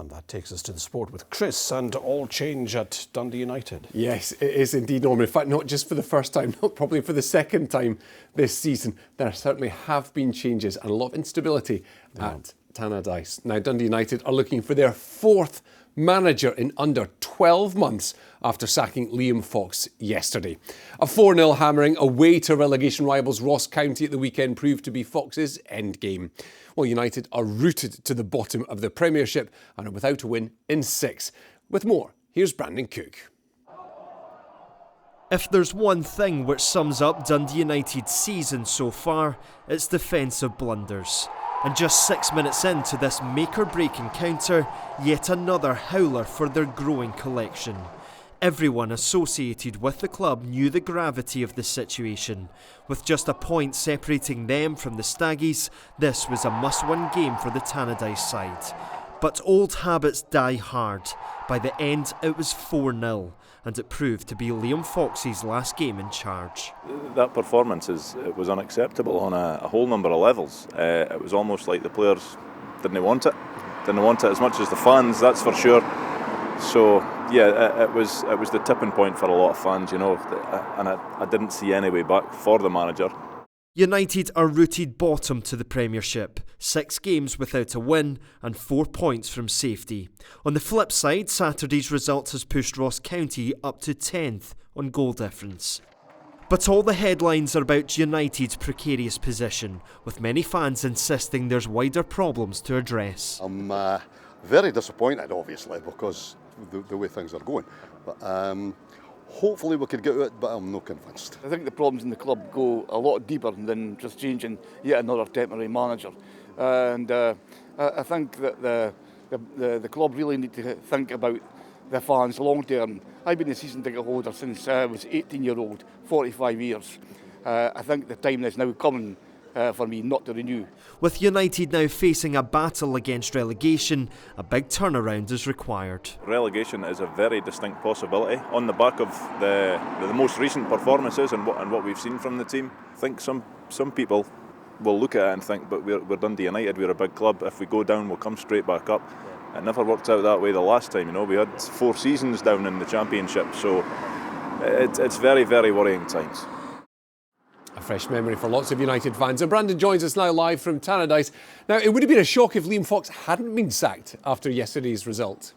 And that takes us to the sport with Chris and all change at Dundee United. Yes, it is indeed, Norman. In fact, not just for the first time, not probably for the second time this season. There certainly have been changes and a lot of instability at Tannadice. Now, Dundee United are looking for their fourth manager in under 12 months after sacking Liam Fox yesterday. A 4-0 hammering away to relegation rivals Ross County at the weekend proved to be Fox's endgame. Well, United are rooted to the bottom of the Premiership and are without a win in 6. With more, here's Brandon Cook. If there's one thing which sums up Dundee United's season so far, it's defensive blunders. And just 6 minutes into this make-or-break encounter, yet another howler for their growing collection. Everyone associated with the club knew the gravity of the situation. With just a point separating them from the Staggies, this was a must-win game for the Tannadice side. But old habits die hard. By the end, it was 4-0, and it proved to be Liam Fox's last game in charge. That performance was unacceptable on a whole number of levels. It was almost like the players didn't want it as much as the fans, that's for sure. So yeah, it was the tipping point for a lot of fans, and I didn't see any way back for the manager. United are rooted bottom to the Premiership, 6 games without a win and 4 points from safety. On the flip side, Saturday's result has pushed Ross County up to 10th on goal difference. But all the headlines are about United's precarious position, with many fans insisting there's wider problems to address. I'm very disappointed, obviously, because the way things are going. But hopefully we could get to it, but I'm not convinced. I think the problems in the club go a lot deeper than just changing yet another temporary manager. And I think that the club really need to think about the fans long term. I've been a season ticket holder since I was 18-year-old, 45 years. I think the time is now coming for me not to renew. With United now facing a battle against relegation, a big turnaround is required. Relegation is a very distinct possibility on the back of the most recent performances and what we've seen from the team. I think some people will look at it and think, but we're Dundee United, we're a big club. If we go down, we'll come straight back up. It never worked out that way the last time. We had 4 seasons down in the Championship, so it's very, very worrying times. A fresh memory for lots of United fans. And Brandon joins us now live from Tannadice. Now, it would have been a shock if Liam Fox hadn't been sacked after yesterday's result.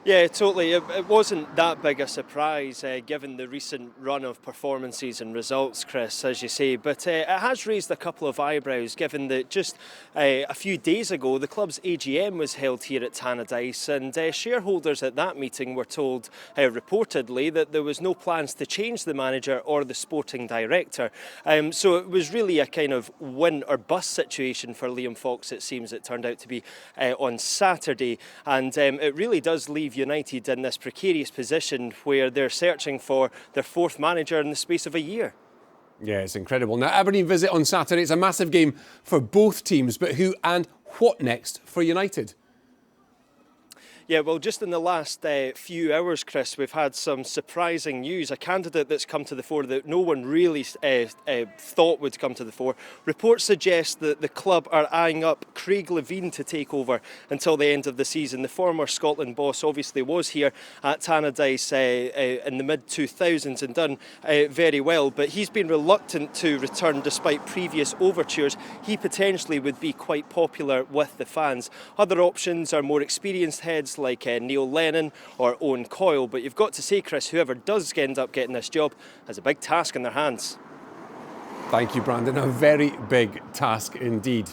Yeah, totally. It wasn't that big a surprise given the recent run of performances and results, Chris, as you say. But it has raised a couple of eyebrows given that just a few days ago the club's AGM was held here at Tannadice, and shareholders at that meeting were told reportedly that there was no plans to change the manager or the sporting director. So it was really a kind of win or bust situation for Liam Fox, it seems it turned out to be on Saturday. And it really does leave United in this precarious position where they're searching for their 4th manager in the space of a year. Yeah, it's incredible. Now, Aberdeen visit on Saturday. It's a massive game for both teams, but who and what next for United? Yeah, well, just in the last few hours, Chris, we've had some surprising news. A candidate that's come to the fore that no one really thought would come to the fore. Reports suggest that the club are eyeing up Craig Levein to take over until the end of the season. The former Scotland boss obviously was here at Tannadice in the mid-2000s and done very well, but he's been reluctant to return despite previous overtures. He potentially would be quite popular with the fans. Other options are more experienced heads like Neil Lennon or Owen Coyle, but you've got to say, Chris, whoever does end up getting this job has a big task in their hands. Thank you, Brandon. A very big task indeed.